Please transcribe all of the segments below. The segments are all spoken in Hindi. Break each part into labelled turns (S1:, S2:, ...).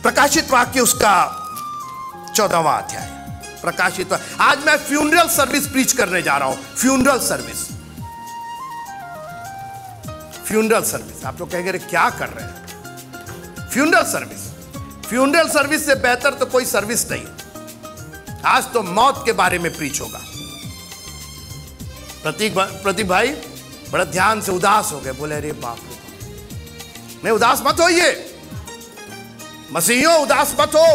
S1: प्रकाशित वाक्य उसका 14वां अध्याय। प्रकाशित, आज मैं फ्यूनरल सर्विस प्रीच करने जा रहा हूं। Funeral service, funeral service. आप लोग कहेंगे क्या कर रहे हैं? फ्यूनरल सर्विस, फ्यूनरल सर्विस से बेहतर तो कोई सर्विस नहीं। आज तो मौत के बारे में प्रीच होगा। प्रतीक भाई बड़ा ध्यान से उदास हो गए, बोले अरे बाप रे बाप। नहीं, उदास मत होइए मसीहियों, उदास मत हो।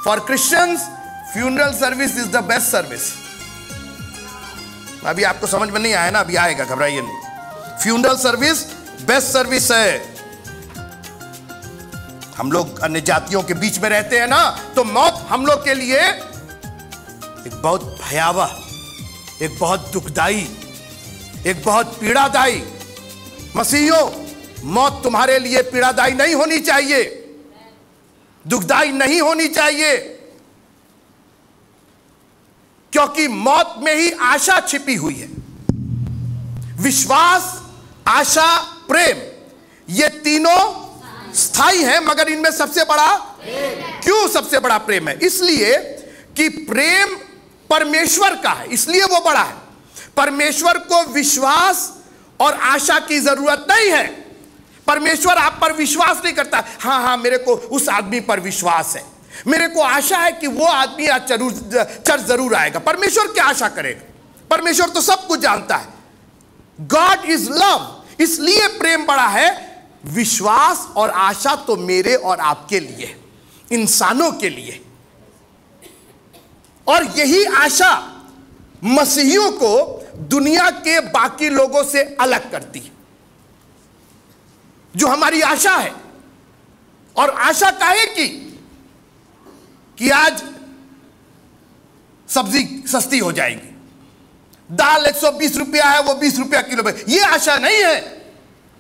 S1: For Christians funeral service is the best service. अभी आपको समझ में नहीं आया ना, अभी आएगा, घबराइए नहीं। फ्यूनरल सर्विस बेस्ट सर्विस है। हम लोग अन्य जातियों के बीच में रहते हैं ना, तो मौत हम लोग के लिए एक बहुत भयावह, एक बहुत दुखदाई, एक बहुत पीड़ादायी। मसीहियों, मौत तुम्हारे लिए पीड़ादायी नहीं होनी चाहिए, दुखदाई नहीं होनी चाहिए, क्योंकि मौत में ही आशा छिपी हुई है। विश्वास, आशा, प्रेम, ये तीनों स्थायी हैं, मगर इनमें सबसे बड़ा क्यों सबसे बड़ा प्रेम है? इसलिए कि प्रेम परमेश्वर का है, इसलिए वो बड़ा है। परमेश्वर को विश्वास और आशा की जरूरत नहीं है। परमेश्वर आप पर विश्वास नहीं करता, हाँ मेरे को उस आदमी पर विश्वास है, मेरे को आशा है कि वो आदमी आज चर्च जरूर आएगा। परमेश्वर क्या आशा करेगा? परमेश्वर तो सब कुछ जानता है। गॉड इज लव, इसलिए प्रेम बड़ा है। विश्वास और आशा तो मेरे और आपके लिए, इंसानों के लिए। और यही आशा मसीहियों को दुनिया के बाकी लोगों से अलग करती है। जो हमारी आशा है, और आशा काहे की? कि आज सब्जी सस्ती हो जाएगी, दाल 120 रुपया है, वो 20 रुपया किलो में। ये आशा नहीं है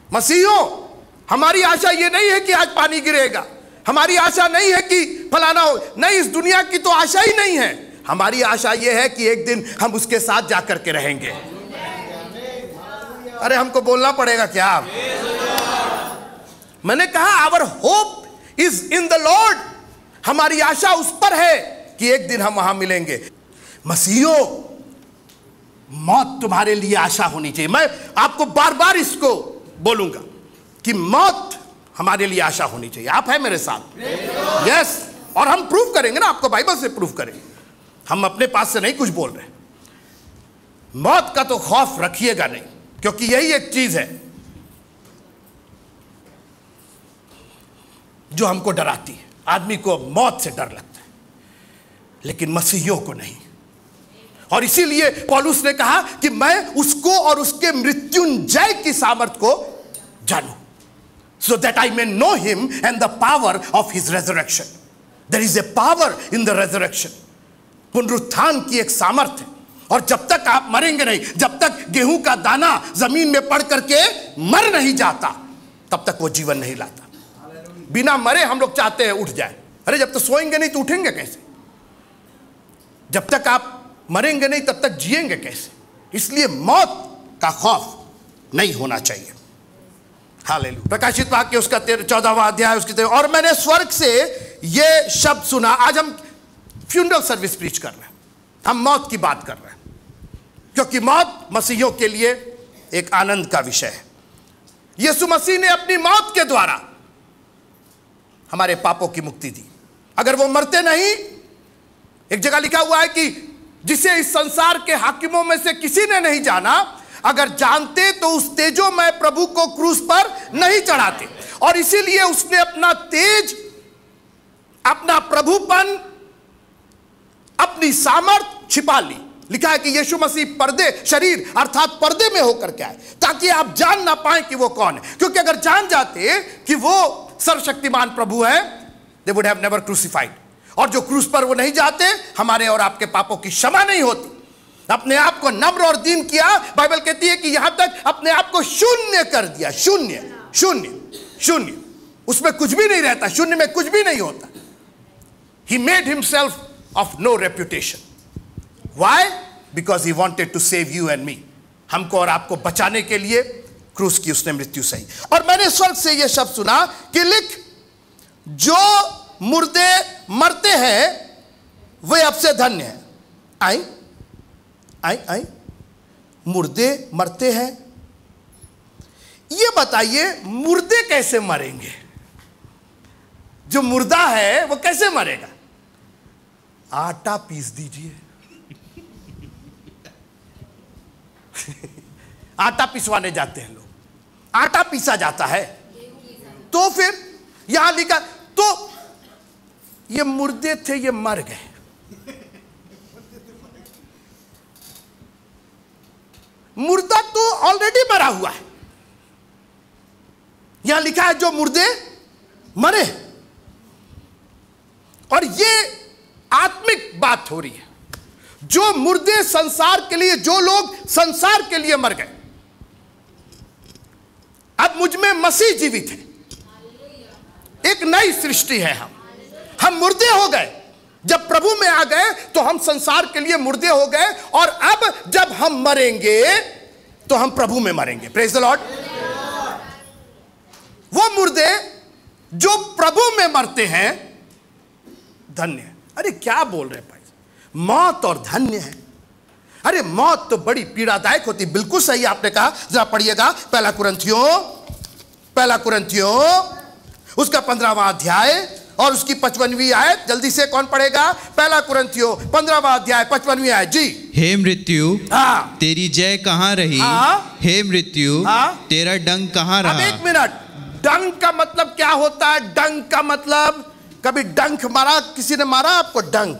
S1: मसीहियों। हमारी आशा ये नहीं है कि आज पानी गिरेगा, हमारी आशा नहीं है कि फलाना हो, नहीं, इस दुनिया की तो आशा ही नहीं है। हमारी आशा यह है कि एक दिन हम उसके साथ जाकर के रहेंगे। अरे हमको बोलना पड़ेगा क्या? मैंने कहा our hope is in the Lord. हमारी आशा उस पर है कि एक दिन हम वहां मिलेंगे। मसीहियों, मौत तुम्हारे लिए आशा होनी चाहिए। मैं आपको बार बार इसको बोलूंगा कि मौत हमारे लिए आशा होनी चाहिए। आप हैं मेरे साथ? यस। और हम प्रूव करेंगे ना, आपको बाइबल से प्रूव करेंगे, हम अपने पास से नहीं कुछ बोल रहे। मौत का तो खौफ रखिएगा नहीं, क्योंकि यही एक चीज है जो हमको डराती है। आदमी को मौत से डर लगता है, लेकिन मसीहियों को नहीं। और इसीलिए पौलुस ने कहा कि मैं उसको और उसके मृत्युंजय की सामर्थ को जानूं, so that I may know him and the power of his resurrection. There is a power in the resurrection. पुनरुत्थान की एक सामर्थ है। और जब तक आप मरेंगे नहीं, जब तक गेहूं का दाना जमीन में पड़ करके मर नहीं जाता, तब तक वो जीवन नहीं लाता। बिना मरे हम लोग चाहते हैं उठ जाए। अरे जब तक सोएंगे नहीं तो उठेंगे कैसे? जब तक आप मरेंगे नहीं तब तक जिएंगे कैसे? इसलिए मौत का खौफ नहीं होना चाहिए। हालेलुया। प्रकाशित वाक्य उसका 14वां अध्याय उसकी और मैंने स्वर्ग से ये शब्द सुना। आज हम फ्यूनरल सर्विस प्रीच कर रहे हैं, हम मौत की बात कर रहे हैं, क्योंकि मौत मसीहियों के लिए एक आनंद का विषय है। यीशु मसीह ने अपनी मौत के द्वारा हमारे पापों की मुक्ति दी। अगर वो मरते नहीं, एक जगह लिखा हुआ है कि जिसे इस संसार के हाकिमों में से किसी ने नहीं जाना, अगर जानते तो उस तेजोमय प्रभु को क्रूस पर नहीं चढ़ाते। और इसीलिए उसने अपना तेज, अपना प्रभुपन, अपनी सामर्थ छिपा ली। लिखा है कि यीशु मसीह पर्दे, शरीर अर्थात पर्दे में होकर के आए, ताकि आप जान ना पाए कि वो कौन है। क्योंकि अगर जान जाते कि वो सर्वशक्तिमान प्रभु है, they would have never crucified. और जो क्रूस पर वो नहीं जाते, हमारे और आपके पापों की क्षमा नहीं होती। अपने आप को नम्र और दीन किया। बाइबल कहती है कि यहां तक अपने आप को शून्य कर दिया। शून्य, शून्य, शून्य, उसमें कुछ भी नहीं रहता, शून्य में कुछ भी नहीं होता। He made himself of no reputation. Why? Because he wanted to save you and me. हमको और आपको बचाने के लिए क्रूस की उसने मृत्यु सही। और मैंने स्वर्ग से यह शब्द सुना कि लिख, जो मुर्दे मरते हैं वे अब से धन्य हैं। आई आई आई मुर्दे मरते हैं, ये बताइए मुर्दे कैसे मरेंगे? जो मुर्दा है वो कैसे मरेगा? आटा पीस दीजिए। आटा पिसवाने जाते हैं लोग, आटा पीसा जाता है, तो फिर यहां लिखा, तो ये मुर्दे थे, ये मर गए। मुर्दा तो ऑलरेडी मरा हुआ है। यहां लिखा है जो मुर्दे मरे, और ये आत्मिक बात हो रही है। जो मुर्दे संसार के लिए, जो लोग संसार के लिए मर गए, अब मुझ में मसीह जीवित है, एक नई सृष्टि है। हम मुर्दे हो गए, जब प्रभु में आ गए तो हम संसार के लिए मुर्दे हो गए, और अब जब हम मरेंगे तो हम प्रभु में मरेंगे। Praise the Lord. वो मुर्दे जो प्रभु में मरते हैं धन्य। अरे क्या बोल रहे भाई, मौत और धन्य है? अरे मौत तो बड़ी पीड़ादायक होती। बिल्कुल सही आपने कहा। जरा पढ़िएगा पहला कुरिन्थियों उसका 15वां अध्याय और उसकी 55वीं आयत। जल्दी से कौन पढ़ेगा? पहला कुरिन्थियों 15वां अध्याय 55वीं आयत जी।
S2: हे मृत्यु,
S1: हाँ,
S2: तेरी जय कहाँ रही?
S1: हाँ,
S2: हे मृत्यु, हाँ, तेरा डंक कहाँ रहा?
S1: अब एक मिनट, डंक का मतलब क्या होता है? डंक का मतलब, कभी डंक मारा, किसी ने मारा आपको डंक?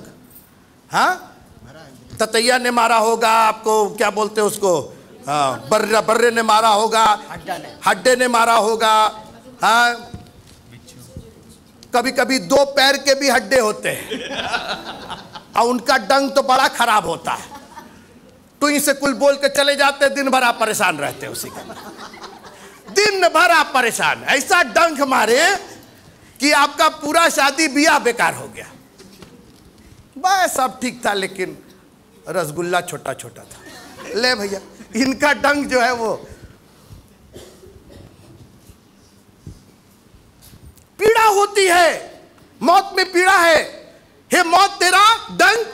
S1: हाँ, ततैया ने मारा होगा आपको, क्या बोलते हैं उसको, हाँ, बर्रे ने मारा होगा, हड्डे ने मारा होगा। हाँ, कभी कभी 2 पैर के भी हड्डे होते हैं और उनका डंक तो बड़ा खराब होता है। टुई से कुल बोल के चले जाते, दिन भर आप परेशान रहते उसी का, दिन भर आप परेशान। ऐसा डंक मारे कि आपका पूरा शादी ब्याह बेकार हो गया। बस सब ठीक था, लेकिन रसगुल्ला छोटा छोटा था। ले भैया, इनका डंक जो है वो पीड़ा होती है, मौत में पीड़ा है। हे मौत, तेरा डंक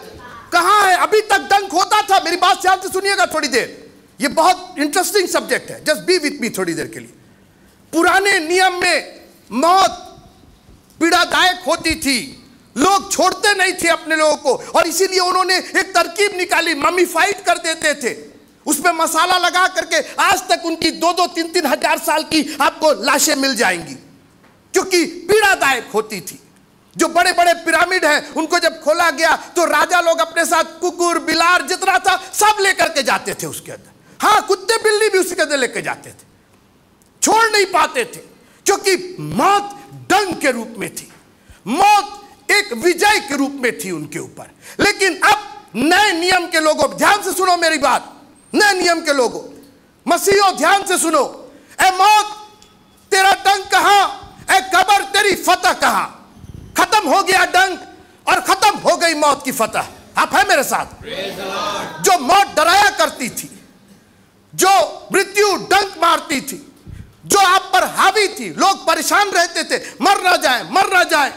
S1: कहां है? अभी तक डंक होता था। मेरी बात ध्यान से सुनिएगा थोड़ी देर, ये बहुत इंटरेस्टिंग सब्जेक्ट है। जस्ट बी विथ मी थोड़ी देर के लिए। पुराने नियम में मौत पीड़ादायक होती थी, लोग छोड़ते नहीं थे अपने लोगों को, और इसीलिए उन्होंने एक तरकीब निकाली, मम्मीफाइड कर देते थे, उसमें मसाला लगा करके। आज तक उनकी 2-2, 3-3 हजार साल की आपको लाशें मिल जाएंगी, क्योंकि पीड़ादायक होती थी। जो बड़े बड़े पिरामिड हैं, उनको जब खोला गया तो राजा लोग अपने साथ कुकुर बिलार जितना था सब लेकर के जाते थे उसके अंदर। हाँ, कुत्ते बिल्ली भी उसके अंदर लेकर जाते थे, छोड़ नहीं पाते थे, क्योंकि मौत डंक के रूप में थी, मौत एक विजय के रूप में थी उनके ऊपर। लेकिन अब नए नियम के लोगों, ध्यान से सुनो मेरी बात, नए नियम के लोगों, मसीहों ध्यान से सुनो। ए मौत, तेरा डंक कहां? ए कब्र, तेरी फतह कहां? खत्म हो गया डंक और खत्म हो गई मौत की फतह। आप है मेरे साथ? जो मौत डराया करती थी, जो मृत्यु डंक मारती थी, जो आप पर हावी थी, लोग परेशान रहते थे, मर ना जाए, मर ना जाए,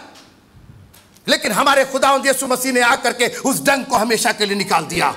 S1: लेकिन हमारे खुदावंद यीशु मसीह ने आकर के उस डंक को हमेशा के लिए निकाल दिया।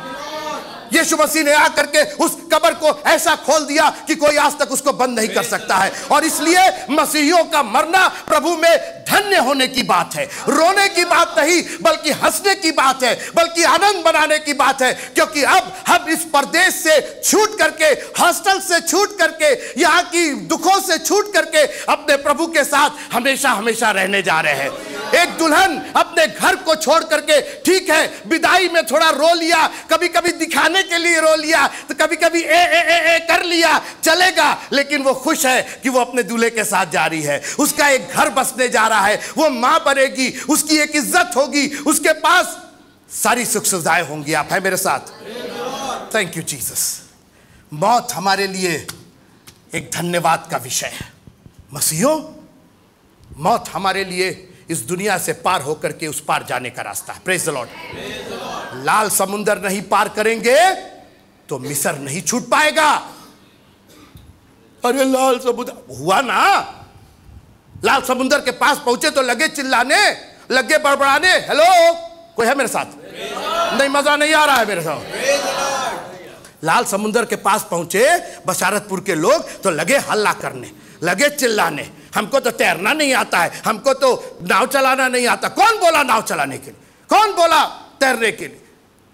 S1: यीशु मसीह ने आकर के उस कब्र को ऐसा खोल दिया कि कोई आज तक उसको बंद नहीं कर सकता है। और इसलिए मसीहियों का मरना प्रभु में धन्य होने की बात है, रोने की बात नहीं, बल्कि हंसने की बात है, बल्कि आनंद बनाने की बात है। क्योंकि अब हम इस परदेश से छूट करके, हॉस्टल से छूट करके, यहाँ की दुखों से छूट करके अपने प्रभु के साथ हमेशा हमेशा रहने जा रहे हैं। एक दुल्हन अपने घर को छोड़ करके, ठीक है विदाई में थोड़ा रो लिया, कभी कभी दिखाने के लिए रो लिया, तो कभी कभी ए कर लिया, चलेगा, लेकिन वो खुश है कि वो अपने दूल्हे के साथ जा रही है, उसका एक घर बसने जा रहा है, वो मां बनेगी, उसकी एक इज्जत होगी, उसके पास सारी सुख सुविधाएं होंगी। आप है मेरे साथ? Thank you Jesus. मौत हमारे लिए एक धन्यवाद का विषय है। मसीहों, मौत हमारे लिए इस दुनिया से पार होकर के उस पार जाने का रास्ता है। Praise the Lord. लाल समुंदर नहीं पार करेंगे तो मिस्र नहीं छूट पाएगा। अरे लाल समुद्र हुआ ना, लाल समुद्र के पास पहुंचे तो लगे चिल्लाने, लगे बड़बड़ाने। हेलो, कोई है मेरे साथ? नहीं, मजा नहीं आ रहा है मेरे साथ। लाल समुद्र के पास पहुंचे बशारतपुर के लोग तो लगे हल्ला करने, लगे चिल्लाने, हमको तो तैरना नहीं आता है, हमको तो नाव चलाना नहीं आता। कौन बोला नाव चलाने के लिए? कौन बोला तैरने के लिए?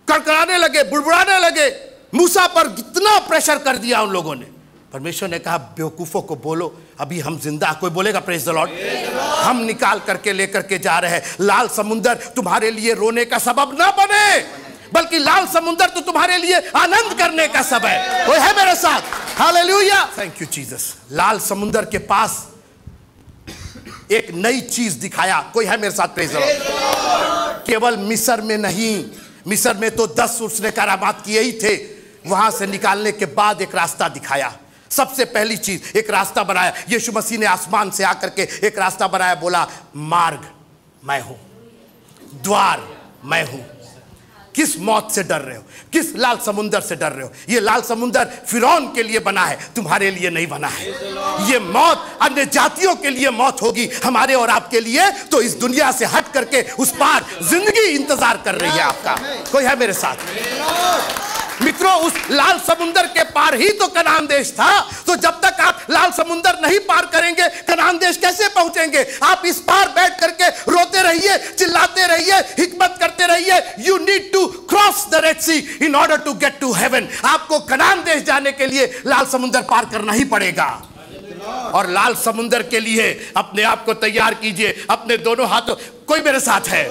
S1: कड़कड़ाने लगे, बुड़बुड़ाने लगे। मूसा पर कितना प्रेशर कर दिया उन लोगों ने। परमेश्वर ने कहा बेवकूफों को बोलो अभी हम जिंदा। कोई बोलेगा प्रेज द लॉर्ड? हम निकाल करके लेकर के जा रहे हैं। लाल समुद्र तुम्हारे लिए रोने का सबब ना बने, बल्कि लाल समुद्र तो तुम्हारे लिए आनंद करने का सबब है। कोई है मेरे साथ? Hallelujah, thank you Jesus. लाल समुद्र के पास एक नई चीज दिखाया। कोई है मेरे साथ? Praise the Lord. केवल मिस्र में नहीं, मिस्र में तो 10 उसने करामात किए ही थे। वहां से निकालने के बाद एक रास्ता दिखाया। सबसे पहली चीज एक रास्ता बनाया। यीशु मसीह ने आसमान से आकर के एक रास्ता बनाया, बोला मार्ग मैं हूं, द्वार मैं हूं। किस मौत से डर रहे हो? किस लाल समुद्र से डर रहे हो? ये लाल समुद्र फिरौन के लिए बना है, तुम्हारे लिए नहीं बना है। ये मौत अन्य जातियों के लिए मौत होगी, हमारे और आपके लिए तो इस दुनिया से हट करके उस पार जिंदगी इंतजार कर रही है आपका। कोई है मेरे साथ? मित्रों, उस लाल समुद्र के पार ही तो कनान देश था। तो जब तक आप लाल समुद्र नहीं पार करेंगे, कनान देश कैसे पहुंचेंगे? आप इस पार बैठ करके रोते रहिए, चिल्लाते रहिए, हिकमत करते रहिए। You need to cross the Red Sea in order to get to heaven. आपको कनान देश जाने के लिए लाल समुद्र पार करना ही पड़ेगा। और लाल समुद्र के लिए अपने आप को तैयार कीजिए, अपने दोनों हाथों। कोई मेरे साथ है?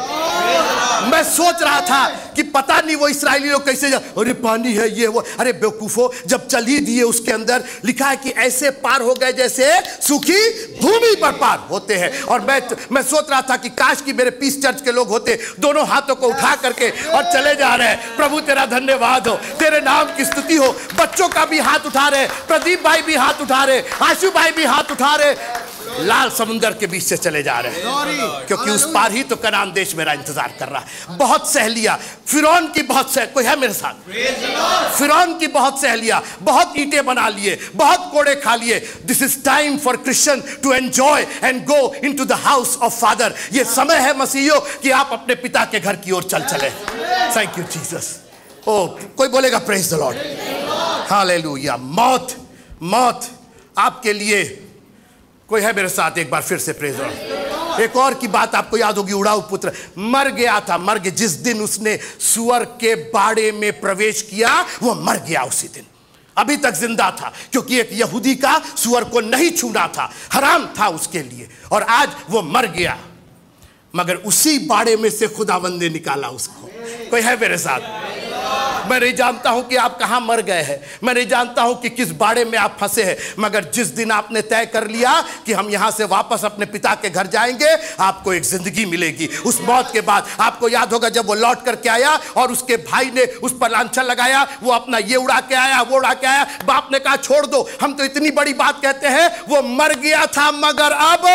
S1: मैं सोच रहा था कि पता नहीं वो इस्राएली लोग कैसे अरे पानी है ये वो। अरे बेवकूफों, जब चल ही दिए उसके अंदर लिखा है कि ऐसे पार हो गए जैसे सूखी भूमि पर पार होते हैं। और मैं सोच रहा था कि काश कि मेरे पीस चर्च के लोग होते, दोनों हाथों को उठा करके और चले जा रहे हैं। प्रभु तेरा धन्यवाद हो, तेरे नाम की स्तुति हो। बच्चों का भी हाथ उठा रहे, प्रदीप भाई भी हाथ उठा रहे, आशु भाई भी हाथ उठा रहे, लाल समुद्र के बीच से चले जा रहे हैं, क्योंकि उस पार ही तो कनान देश मेरा इंतजार कर रहा है। बहुत सहेलियां, फिरौन की बहुत कोई है मेरे साथ? फिरौन की बहुत सहेलियां, बहुत ईंटें बना लिए, बहुत कोड़े खा लिए। This is time for Christian to enjoy and go into the house of Father. ये समय है मसीहियों कि आप अपने पिता के घर की ओर चल चले। Thank you Jesus. ओ, कोई बोलेगा प्रेज द लॉर्ड? हालेलुया। मौत, मौत आपके लिए। कोई है मेरे साथ? एक बार फिर से प्रेज लॉर्ड। एक और की बात आपको याद होगी, उड़ाऊ पुत्र मर गया था। मर गया जिस दिन उसने सुअर के बाड़े में प्रवेश किया, वो मर गया उसी दिन। अभी तक जिंदा था, क्योंकि एक यहूदी का सुअर को नहीं छूना था, हराम था उसके लिए। और आज वो मर गया, मगर उसी बाड़े में से खुदावंद ने निकाला उसको। कोई है मेरे साथ? मैं नहीं जानता हूं कि आप कहां मर गए हैं, मैं नहीं जानता हूं कि किस बाड़े में आप फंसे हैं, मगर जिस दिन आपने तय कर लिया कि हम यहां से वापस अपने पिता के घर जाएंगे, आपको एक जिंदगी मिलेगी उस मौत के बाद। आपको याद होगा जब वो लौट करके आया और उसके भाई ने उस पर लांछन लगाया, वो अपना ये उड़ा के आया, वो उड़ा के आया। बाप ने कहा छोड़ दो, हम तो इतनी बड़ी बात कहते हैं, वो मर गया था मगर अब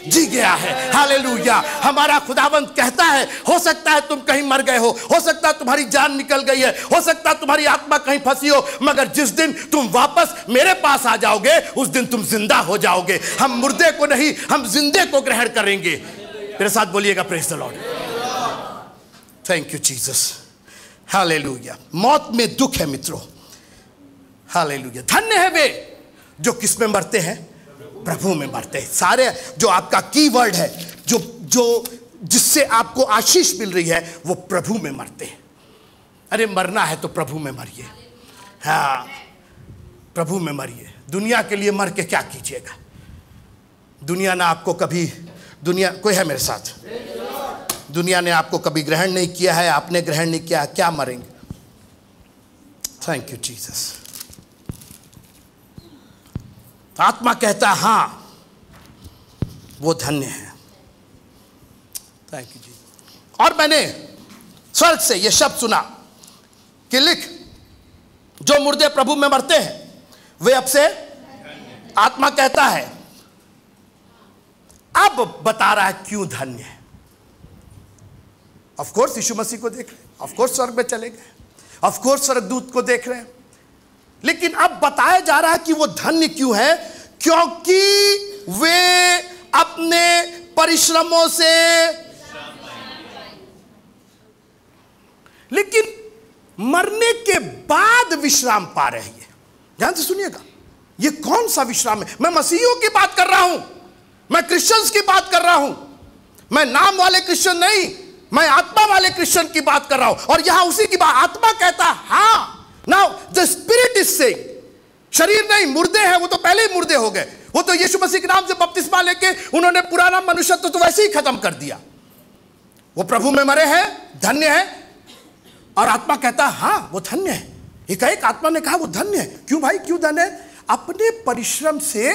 S1: जी गया है। हालेलुया। हमारा खुदावंद कहता है, हो सकता है तुम कहीं मर गए हो सकता है तुम्हारी जान निकल गई है, हो सकता है तुम्हारी आत्मा कहीं फंसी हो, मगर जिस दिन तुम वापस मेरे पास आ जाओगे, उस दिन तुम जिंदा हो जाओगे। हम मुर्दे को नहीं, हम जिंदे को ग्रहण करेंगे। मेरे साथ बोलिएगा praise the Lord. Thank you Jesus. Hallelujah. मौत में दुख है मित्रों। हालेलुया। धन्य है वे जो किस में मरते हैं? प्रभु में मरते हैं। सारे जो आपका कीवर्ड है, जो जिससे आपको आशीष मिल रही है, वो प्रभु में मरते हैं। अरे मरना है तो प्रभु में मरिए। हाँ, प्रभु में मरिए। दुनिया के लिए मर के क्या कीजिएगा? दुनिया ने आपको कभी, दुनिया, कोई है मेरे साथ? दुनिया ने आपको कभी ग्रहण नहीं किया है, आपने ग्रहण नहीं किया है, क्या मरेंगे? Thank you Jesus. आत्मा कहता है हाँ, वो धन्य है। थैंक यू जी। और मैंने स्वर्ग से ये शब्द सुना कि लिख, जो मुर्दे प्रभु में मरते हैं वे अब से, आत्मा कहता है, अब बता रहा है क्यों धन्य है। ऑफ कोर्स यीशु मसीह को देख रहे हैं, ऑफ कोर्स स्वर्ग में चले गए, ऑफ कोर्स स्वर्गदूत को देख रहे हैं, लेकिन अब बताया जा रहा है कि वो धन्य क्यों है, क्योंकि वे अपने परिश्रमों से, लेकिन मरने के बाद विश्राम पा रहे हैं। ध्यान से सुनिएगा, ये कौन सा विश्राम है? मैं मसीहियों की बात कर रहा हूं, मैं क्रिश्चियंस की बात कर रहा हूं, मैं नाम वाले क्रिश्चियन नहीं, मैं आत्मा वाले क्रिश्चियन की बात कर रहा हूं। और यहां उसी की बात, आत्मा कहता हाँ, now the spirit is saying, शरीर नहीं, मुर्दे हैं, वो तो पहले ही मुर्दे हो गए, वो तो यीशु मसीह के नाम से बपतिस्मा लेके उन्होंने पुराना मनुष्यत्व तो वैसे ही खत्म कर दिया, वो प्रभु में मरे हैं, धन्य है। और आत्मा कहता हाँ वो धन्य है। एक आत्मा ने कहा वो धन्य है। क्यों भाई, क्यों धन्य है? अपने परिश्रम से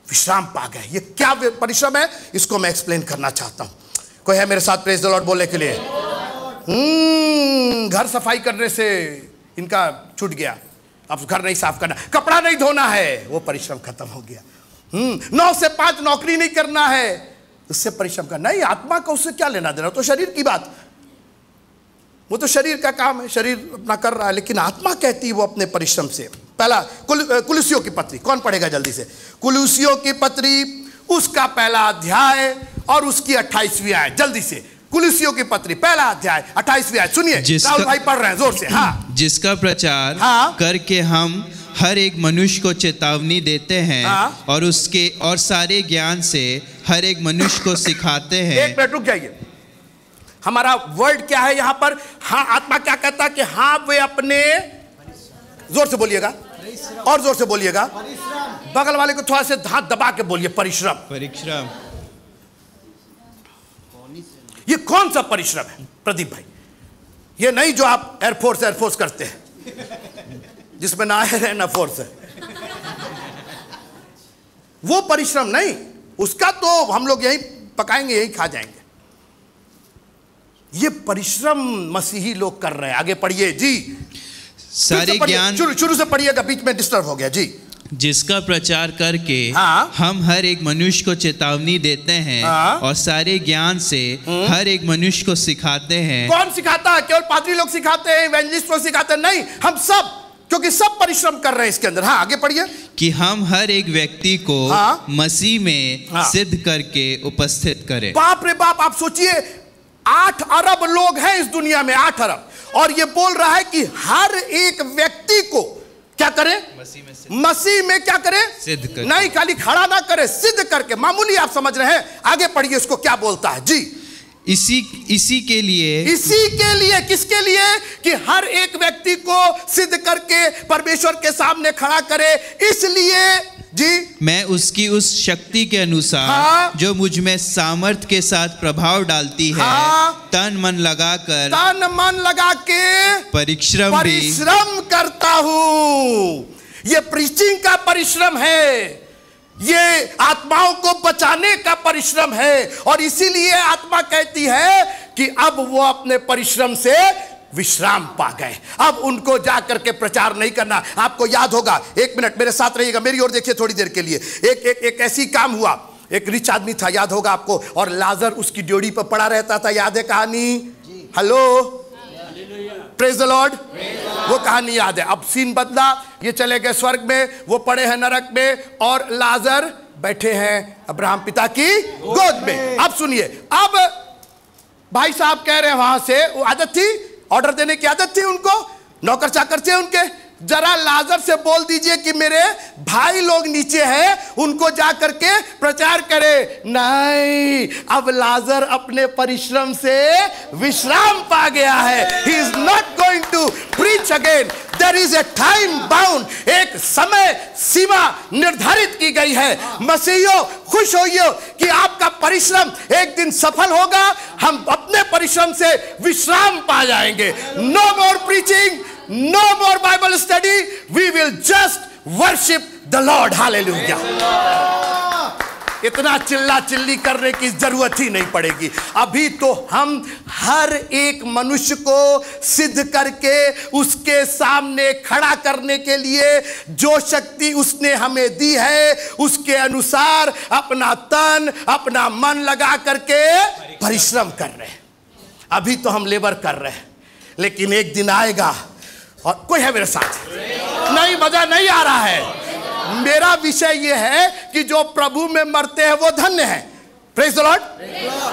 S1: विश्राम पा गए। ये क्या परिश्रम है, इसको मैं एक्सप्लेन करना चाहता हूं। कोई है मेरे साथ प्रेज द लॉर्ड बोलने के लिए? घर सफाई करने से इनका छूट गया, अब घर नहीं साफ करना, कपड़ा नहीं धोना है, वो परिश्रम खत्म हो गया। 9 से 5 नौकरी नहीं करना है, उससे परिश्रम करना नहीं। आत्मा का उससे क्या लेना देना, तो शरीर की बात, वो तो शरीर का काम है, शरीर अपना कर रहा है। लेकिन आत्मा कहती है वो अपने परिश्रम से। पहला कुलुसियों की पत्री, कौन पढ़ेगा जल्दी से? कुलुसियों की पत्री उसका पहला अध्याय और उसकी 28वीं आयत, जल्दी से। कुलुसियों की पत्री पहला अध्याय 28वीं आयत सुनिए, राहुल भाई पढ़ रहे हैं जोर से। हाँ,
S2: जिसका प्रचार करके हम हर एक मनुष्य को चेतावनी देते हैं और उसके और सारे ज्ञान से हर एक मनुष्य को सिखाते हैं।
S1: एक मिनट रुक जाइए, हमारा वर्ड क्या है यहां पर? हाँ, आत्मा क्या कहता है कि हाँ वे अपने, जोर से बोलिएगा और जोर से बोलिएगा, बगल वाले को थोड़ा से हाथ दबा के बोलिए, परिश्रम।
S2: परिश्रम,
S1: ये कौन सा परिश्रम है प्रदीप भाई? ये नहीं जो आप एयरफोर्स करते हैं जिसमें ना एयर है ना फोर्स है, वो परिश्रम नहीं, उसका तो हम लोग यही पकाएंगे यही खा जाएंगे। ये परिश्रम मसीही लोग कर रहे हैं। आगे पढ़िए जी,
S2: सारे ज्ञान,
S1: शुरू से पढ़िएगा, बीच में डिस्टर्ब हो गया जी।
S2: जिसका प्रचार करके हम हर एक मनुष्य को चेतावनी देते हैं और सारे ज्ञान से हर एक मनुष्य को सिखाते हैं।
S1: कौन सिखाता है? केवल पादरी लोग सिखाते हैं, इवेंजलिस्ट लोग सिखाते हैं? नहीं, हम सब, क्योंकि सब परिश्रम कर रहे हैं इसके अंदर। हाँ, आगे पढ़िए।
S2: कि हम हर एक व्यक्ति को मसीह में सिद्ध करके उपस्थित करें।
S1: बाप रे बाप, आप सोचिए 8 अरब लोग हैं इस दुनिया में, 8 अरब, और ये बोल रहा है कि हर एक व्यक्ति को क्या करे? मसीह में क्या करे?
S2: सिद्ध करे।
S1: नहीं खाली खड़ा ना करे, सिद्ध करके। मामूली आप समझ रहे हैं, आगे पढ़िए उसको क्या बोलता है जी।
S2: इसी के लिए,
S1: किसके लिए? कि हर एक व्यक्ति को सिद्ध करके परमेश्वर के सामने खड़ा करे। इसलिए जी,
S2: मैं उसकी उस शक्ति के अनुसार जो मुझ में सामर्थ्य के साथ प्रभाव डालती है, तन मन लगा के परिश्रम
S1: करता हूं। ये प्रीचिंग का परिश्रम है, ये आत्माओं को बचाने का परिश्रम है। और इसीलिए आत्मा कहती है कि अब वो अपने परिश्रम से विश्राम पा गए, अब उनको जाकर के प्रचार नहीं करना। आपको याद होगा, 1 मिनट मेरे साथ रहिएगा, मेरी ओर देखिए थोड़ी देर के लिए। एक ऐसी काम हुआ, एक रिच आदमी था, याद होगा आपको, और लाजर उसकी ड्योढ़ी पर पड़ा रहता था। याद है कहानी? Hello, praise the Lord. वो कहानी याद है। अब सीन बदला, ये चले गए स्वर्ग में, वो पड़े हैं नरक में, और लाजर बैठे हैं अब्राहम पिता की गोद में। अब सुनिए, अब भाई साहब कह रहे हैं, वहां से वो आदत थी, ऑर्डर देने की आदत थी उनको, नौकर चाकर थे उनके, जरा लाजर से बोल दीजिए कि मेरे भाई लोग नीचे हैं, उनको जाकर के प्रचार करे। नहीं, अब लाजर अपने परिश्रम से विश्राम पा गया है। He is not going to preach again. There is a time bound, एक समय सीमा निर्धारित की गई है। मसीहियों, खुश होइए कि आपका परिश्रम एक दिन सफल होगा। हम अपने परिश्रम से विश्राम पा जाएंगे। No more preaching, no more Bible study, we will just worship the Lord. Hallelujah. इतना चिल्ला चिल्ली करने की जरूरत ही नहीं पड़ेगी। अभी तो हम हर एक मनुष्य को सिद्ध करके उसके सामने खड़ा करने के लिए जो शक्ति उसने हमें दी है, उसके अनुसार अपना तन अपना मन लगा करके परिश्रम कर रहे हैं। अभी तो हम लेबर कर रहे हैं, लेकिन एक दिन आएगा और कोई है मेरे साथ? नहीं, मजा नहीं आ रहा है। मेरा विषय यह है कि जो प्रभु में मरते हैं वो धन्य है। Praise the Lord.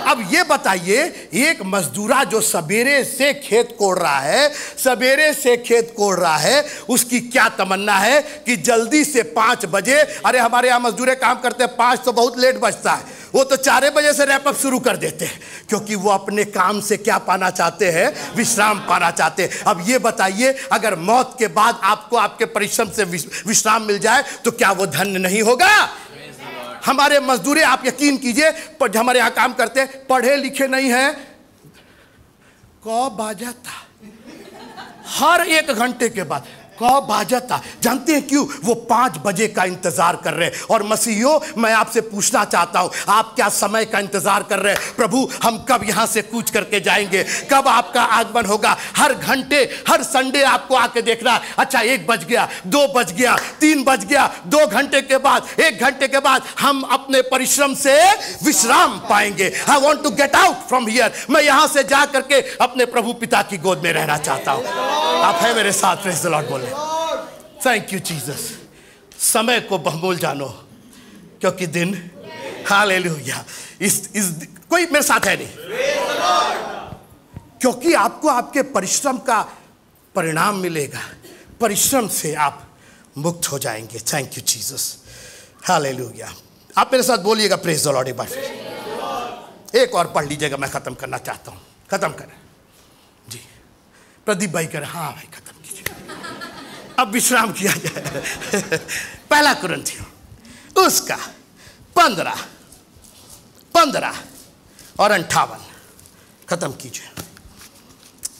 S1: अब ये बताइए, एक मजदूरा जो सवेरे से खेत कोड़ रहा है, सवेरे से खेत कोड़ रहा है, उसकी क्या तमन्ना है कि जल्दी से 5 बजे, अरे हमारे यहाँ मजदूरे काम करते हैं 5 तो बहुत लेट बजता है, वो तो 4 बजे से रैप अप शुरू कर देते हैं, क्योंकि वो अपने काम से क्या पाना चाहते हैं? विश्राम पाना चाहते हैं। अब ये बताइए, अगर मौत के बाद आपको आपके परिश्रम से विश्राम मिल जाए तो क्या वो धन्य नहीं होगा? हमारे मजदूरे, आप यकीन कीजिए, हमारे यहां काम करते हैं, पढ़े लिखे नहीं है, कौ बाजता हर 1 घंटे के बाद कौ बाजता। जानते हैं क्यों? वो 5 बजे का इंतजार कर रहे हैं। और मसीहियों, मैं आपसे पूछना चाहता हूं, आप क्या समय का इंतजार कर रहे हैं? प्रभु, हम कब यहां से कूच करके जाएंगे? कब आपका आगमन होगा? हर घंटे, हर संडे आपको आके देखना, अच्छा 1 बज गया, 2 बज गया, 3 बज गया, 2 घंटे के बाद, 1 घंटे के बाद हम अपने परिश्रम से विश्राम पाएंगे। I want to get out from here. मैं यहां से जा करके अपने प्रभु पिता की गोद में रहना चाहता हूं। आप है मेरे साथ? प्रेज द लॉर्ड बोले। Thank you Jesus. समय को बहुमूल्य जानो, क्योंकि दिन, हालेलुया, कोई मेरे साथ है नहीं, क्योंकि आपको आपके परिश्रम का परिणाम मिलेगा। परिश्रम से आप मुक्त हो जाएंगे। Thank you Jesus, hallelujah. आप मेरे साथ बोलिएगा प्रेज द लॉर्ड एक बार। एक और पढ़ लीजिएगा, मैं खत्म करना चाहता हूं। खत्म करें जी, प्रदीप भाई करें। हाँ भाई, खत्म कीजिए, अब विश्राम किया जाए। 1 कुरिन्थियों उसका 15 और 58 खत्म कीजिए।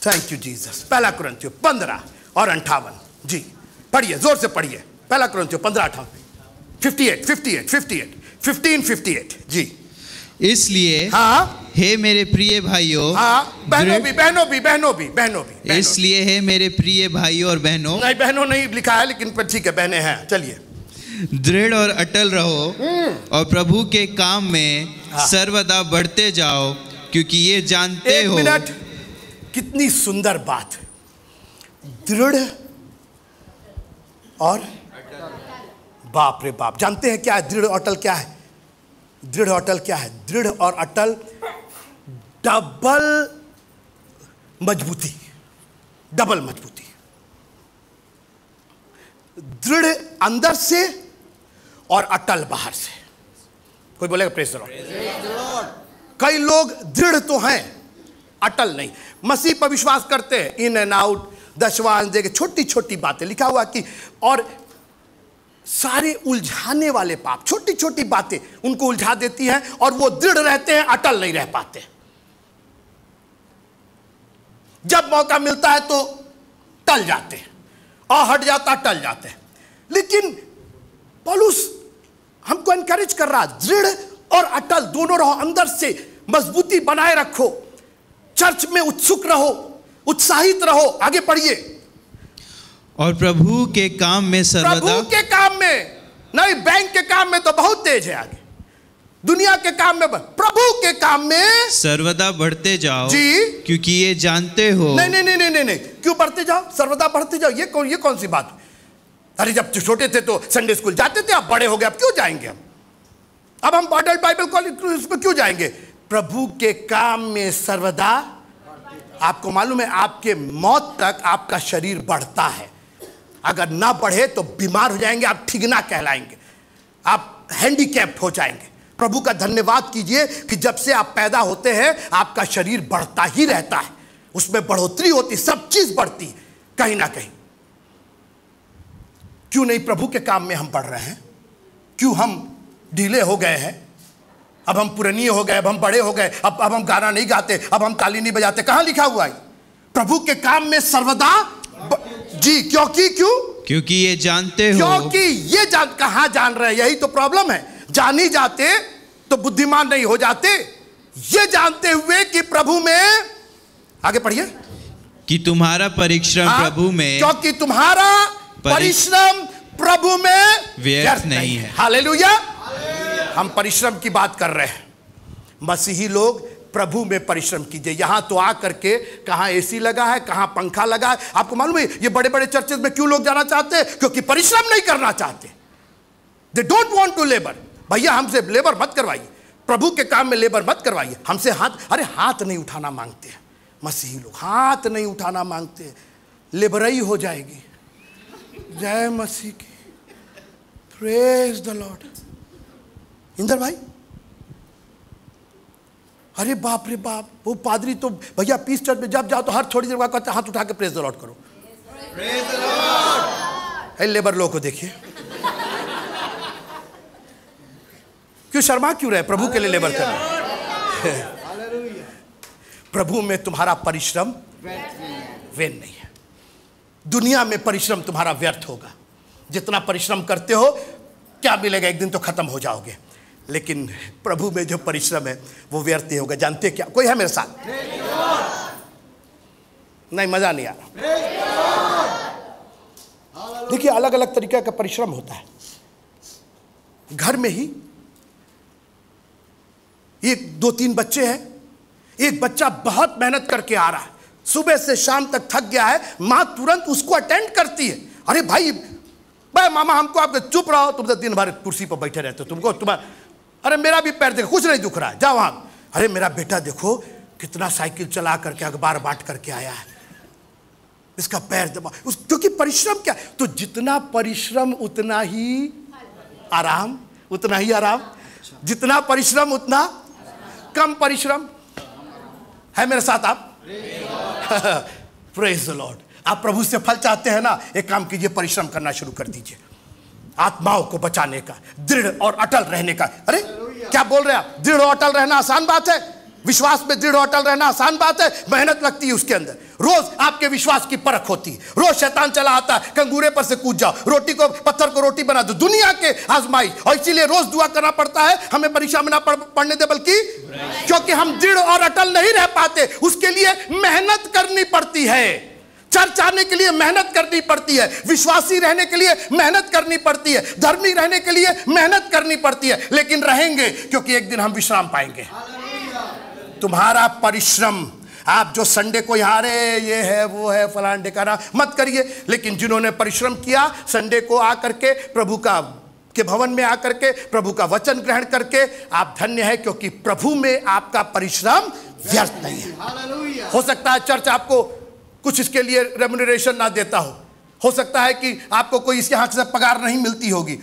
S1: Thank you Jesus. 1 कुरिन्थियों 15 और 58 जी, पढ़िए, जोर से पढ़िए। 1 कुरिन्थियों 15-58, 15 जी।
S2: इसलिए
S1: हाँ,
S2: हे मेरे प्रिय भाइयों,
S1: हाँ, बहनों भी।
S2: इसलिए हे मेरे प्रिय भाइयों और बहनों,
S1: नहीं बहनों नहीं लिखा है, लेकिन ठीक है, बहनें हैं। चलिए,
S2: दृढ़ और अटल रहो और प्रभु के काम में सर्वदा बढ़ते जाओ, क्योंकि ये जानते हो।
S1: 1 मिनट, कितनी सुंदर बात। दृढ़ और बाप रे बाप। जानते हैं क्या है दृढ़ और अटल? क्या है दृढ़ और अटल? क्या है दृढ़ और अटल? डबल मजबूती, डबल मजबूती। दृढ़ अंदर से और अटल बाहर से। कोई बोलेगा प्रेज द लॉर्ड। कई लोग दृढ़ तो हैं, अटल नहीं। मसीह पर विश्वास करते हैं, इन एंड आउट, दशवांश देके, छोटी छोटी बातें लिखा हुआ कि, और सारे उलझाने वाले पाप, छोटी छोटी बातें उनको उलझा देती हैं, और वो दृढ़ रहते हैं, अटल नहीं रह पाते। जब मौका मिलता है तो टल जाते हैं, और हट जाता टल जाते हैं। लेकिन पौलुस हमको एनकरेज कर रहा, दृढ़ और अटल दोनों रहो, अंदर से मजबूती बनाए रखो, चर्च में उत्सुक रहो, उत्साहित रहो। आगे पढ़िए।
S2: और प्रभु के काम में सर्वदा,
S1: प्रभु के काम में नहीं, बैंक के काम में तो बहुत तेज है, आगे दुनिया के काम में, प्रभु के काम में
S2: सर्वदा बढ़ते जाओ
S1: जी,
S2: क्योंकि ये जानते हो।
S1: नहीं, क्यों बढ़ते जाओ? सर्वदा बढ़ते जाओ, ये कौन सी बात? अरे जब छोटे थे तो संडे स्कूल जाते थे, अब बड़े हो गए, अब क्यों जाएंगे? अब हम अडल्ट बाइबल कॉलेज में क्यों जाएंगे? प्रभु के काम में सर्वदा। आपको मालूम है, आपके मौत तक आपका शरीर बढ़ता है। अगर ना बढ़े तो बीमार हो जाएंगे, आप ठिगना कहलाएंगे, आप हैंडीकैप्ड हो जाएंगे। प्रभु का धन्यवाद कीजिए कि जब से आप पैदा होते हैं आपका शरीर बढ़ता ही रहता है, उसमें बढ़ोतरी होती, सब चीज बढ़ती कहीं ना कहीं। क्यों नहीं प्रभु के काम में हम बढ़ रहे हैं? क्यों हम ढीले हो गए हैं? अब हम पुरानी हो गए, अब हम बड़े हो गए, अब हम गाना नहीं गाते, अब हम ताली नहीं बजाते। कहां लिखा हुआ है? प्रभु के काम में सर्वदा जी। क्योंकि
S2: ये जानते हो।
S1: क्योंकि ये कहां जान रहे हैं? यही तो प्रॉब्लम है। जान ही जाते तो बुद्धिमान नहीं हो जाते। ये जानते हुए कि प्रभु में, आगे पढ़िए,
S2: कि तुम्हारा परिश्रम प्रभु में,
S1: क्योंकि तुम्हारा परिश्रम प्रभु में
S2: व्यर्थ नहीं है।
S1: हालेलुया। हम परिश्रम की बात कर रहे हैं। मसीही लोग प्रभु में परिश्रम कीजिए। यहां तो आ करके कहां एसी लगा है, कहां पंखा लगा है। आपको मालूम है ये बड़े बड़े चर्चेज में क्यों लोग जाना चाहते हैं? क्योंकि परिश्रम नहीं करना चाहते। They don't want to labour. भैया हमसे लेबर मत करवाइए, प्रभु के काम में लेबर मत करवाइए हमसे। हाथ नहीं उठाना मांगते हैं मसीही लोग, हाथ नहीं उठाना मांगते, लेबरई हो जाएगी। जय मसीह की, प्रेज द लॉर्ड। इंदर भाई, अरे बाप रे बाप, वो पादरी तो भैया पीस चर्च में जब जाओ तो हर थोड़ी देर बाद कहते हाथ उठा के प्रेज द लॉर्ड करो। Praise the Lord. लेबर लोग को देखिए क्यों शर्मा क्यों रहे? प्रभु के लिए लेबर कर रहे। प्रभु में तुम्हारा परिश्रम व्यर्थ नहीं है। दुनिया में परिश्रम तुम्हारा व्यर्थ होगा। जितना परिश्रम करते हो क्या मिलेगा? एक दिन तो खत्म हो जाओगे। लेकिन प्रभु में जो परिश्रम है वो व्यर्थ नहीं होगा। जानते क्या? कोई है मेरे साथ? नहीं, मजा नहीं आ रहा। देखिए अलग अलग तरीके का परिश्रम होता है। घर में ही एक 2-3 बच्चे हैं। एक बच्चा बहुत मेहनत करके आ रहा है, सुबह से शाम तक थक गया है, मां तुरंत उसको अटेंड करती है। अरे भाई मामा हमको, आप चुप रहो, तुम तो दिन भर कुर्सी पर बैठे रहते हो, तुमको अरे मेरा भी पैर देखो, कुछ नहीं दुख रहा है, जाओ वहां। अरे मेरा बेटा देखो कितना साइकिल चला करके अखबार बांट करके आया है, इसका पैर दबा। क्योंकि परिश्रम क्या, तो जितना परिश्रम उतना ही आराम, उतना ही आराम। जितना परिश्रम उतना कम परिश्रम। है मेरे साथ आप? Praise the Lord. आप प्रभु से फल चाहते हैं ना, एक काम कीजिए, परिश्रम करना शुरू कर दीजिए। आत्माओं को बचाने का, दृढ़ और अटल रहने का। अरे क्या बोल रहे हैं आप? दृढ़ और अटल रहना आसान बात है? विश्वास में दृढ़ और अटल रहना आसान बात है? मेहनत लगती है उसके अंदर। रोज आपके विश्वास की परख होती है। रोज शैतान चला आता है, कंगूरे पर से कूद जाओ, रोटी को पत्थर को रोटी बना दो, दुनिया के आजमाइश। और इसीलिए रोज दुआ करना पड़ता है, हमें परीक्षा में ना पढ़ने दे, बल्कि क्योंकि हम दृढ़ और अटल नहीं रह पाते। उसके लिए मेहनत करनी पड़ती है। चर्च आने के लिए मेहनत करनी पड़ती है, विश्वासी रहने के लिए मेहनत करनी पड़ती है, धर्मी रहने के लिए मेहनत करनी पड़ती है। लेकिन रहेंगे, क्योंकि एक दिन हम विश्राम पाएंगे। तुम्हारा परिश्रम, आप जो संडे को यहाँ रे ये है वो है फलान ढिकाना मत करिए। लेकिन जिन्होंने परिश्रम किया, संडे को आकर के प्रभु के भवन में आकर के प्रभु का वचन ग्रहण करके, आप धन्य है, क्योंकि प्रभु में आपका परिश्रम व्यर्थ नहीं है। हो सकता है चर्च आपको कुछ इसके लिए रेम्युनरेशन ना देता हो सकता है कि आपको कोई इसके हाथ से पगार नहीं मिलती होगी,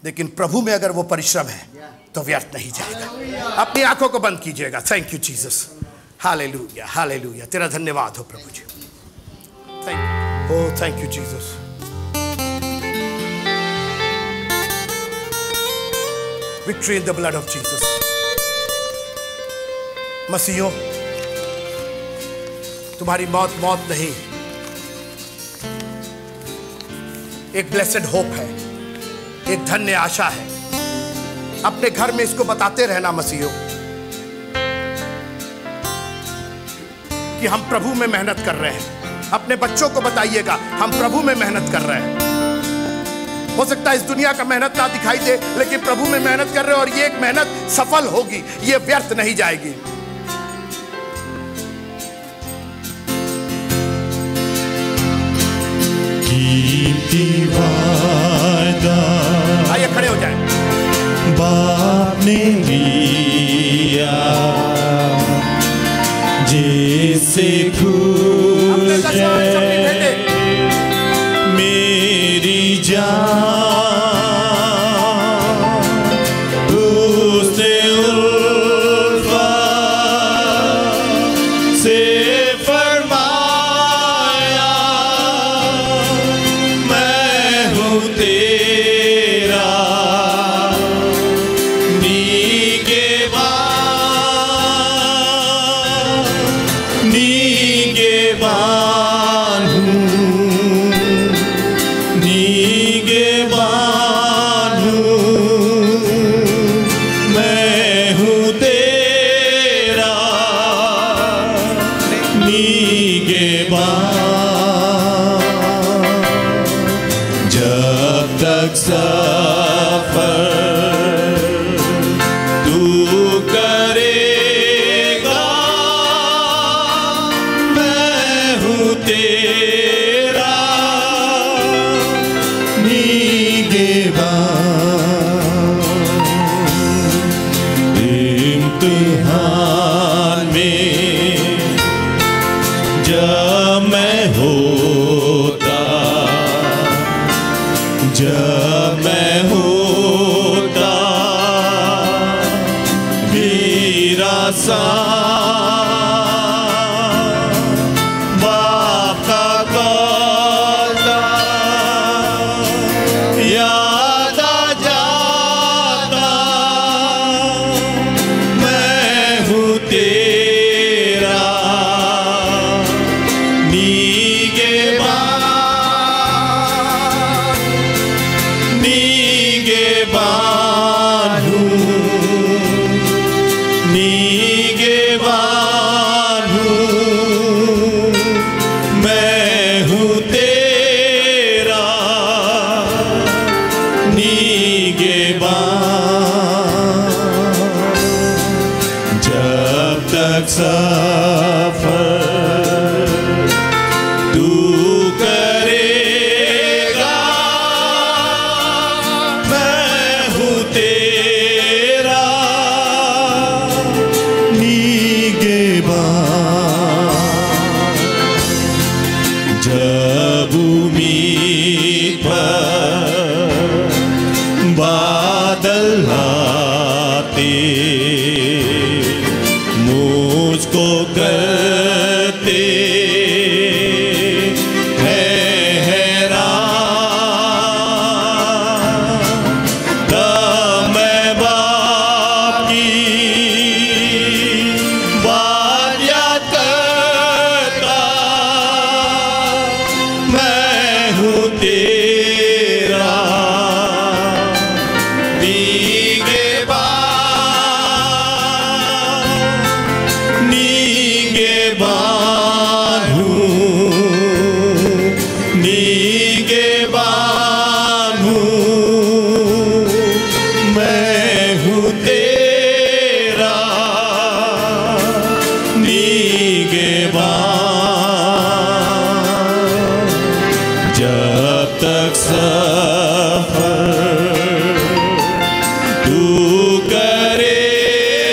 S1: लेकिन प्रभु में अगर वो परिश्रम है तो व्यर्थ नहीं जाएगा। अपनी आंखों को बंद कीजिएगा। Thank you Jesus, hallelujah hallelujah. तेरा धन्यवाद हो प्रभु जी। Thank you Jesus. Victory in the blood of Jesus. मसीहों, तुम्हारी मौत नहीं, एक ब्लेसेड होप है, एक धन्य आशा है। अपने घर में इसको बताते रहना मसीहों कि हम प्रभु में मेहनत कर रहे हैं। अपने बच्चों को बताइएगा हम प्रभु में मेहनत कर रहे हैं। हो सकता है इस दुनिया का मेहनत ना दिखाई दे, लेकिन प्रभु में मेहनत कर रहे हैं, और ये एक मेहनत सफल होगी, ये व्यर्थ नहीं जाएगी। आइए खड़े हो जाएं।
S3: बाप ने लिया जैसे खुद मेरी जान, उसने उल्फा से फरमाया, मैं हूँ तेरा निगहबान सा बाप का कौला याद आ जाता, मैं हूँ तेरा निगहबान हूँ, निगहबान हूँ, मैं हूँ तेरा निगहबान। जब तक सफर तू करेगा, मैं हूँ तेरा निगहबान। जब उम्मीद पर बादल आते, मुझको करते हैं हैरान, तब मैं बाप की बात याद करता, मैं हूँ तेरा निगहबान हूँ, निगहबान हूँ, मैं हूँ तेरा निगहबान। जब तक सफर तू करेगा,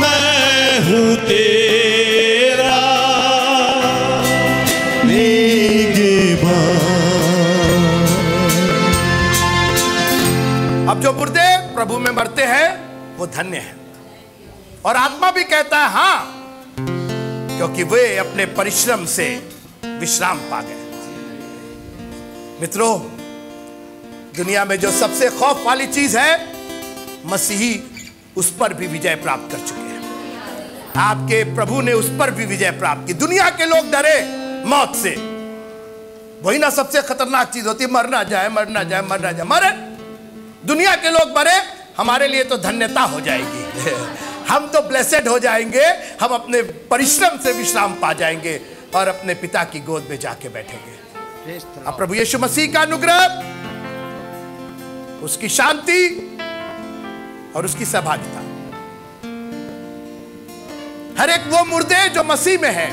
S3: मैं हूँ तेरा निगहबान।
S1: अब जो मुर्दे प्रभु में मरते हैं वो धन्य हैं, और आत्मा भी कहता है हाँ, क्योंकि वे अपने परिश्रम से विश्राम पा गए। मित्रों, दुनिया में जो सबसे खौफ वाली चीज है, मसीही उस पर भी विजय प्राप्त कर चुके हैं। आपके प्रभु ने उस पर भी विजय प्राप्त की। दुनिया के लोग डरे मौत से, वही ना सबसे खतरनाक चीज होती है, मरना जाए मरना जाए मरना जाए। मरे, दुनिया के लोग मरे, हमारे लिए तो धन्यता हो जाएगी। हम तो ब्लेसेड हो जाएंगे, हम अपने परिश्रम से विश्राम पा जाएंगे और अपने पिता की गोद में जाके बैठेंगे। अब प्रभु यीशु मसीह का अनुग्रह, उसकी शांति और उसकी सहभागिता हर एक वो मुर्दे जो मसीह में है,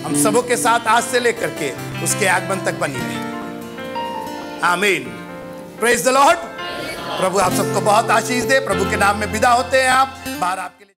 S1: हम सबों के साथ आज से लेकर के उसके आगमन तक बनी रहे। आमीन। Praise the Lord. प्रभु आप सबको बहुत आशीष दे। प्रभु के नाम में विदा होते हैं। आप बाहर आपके लिए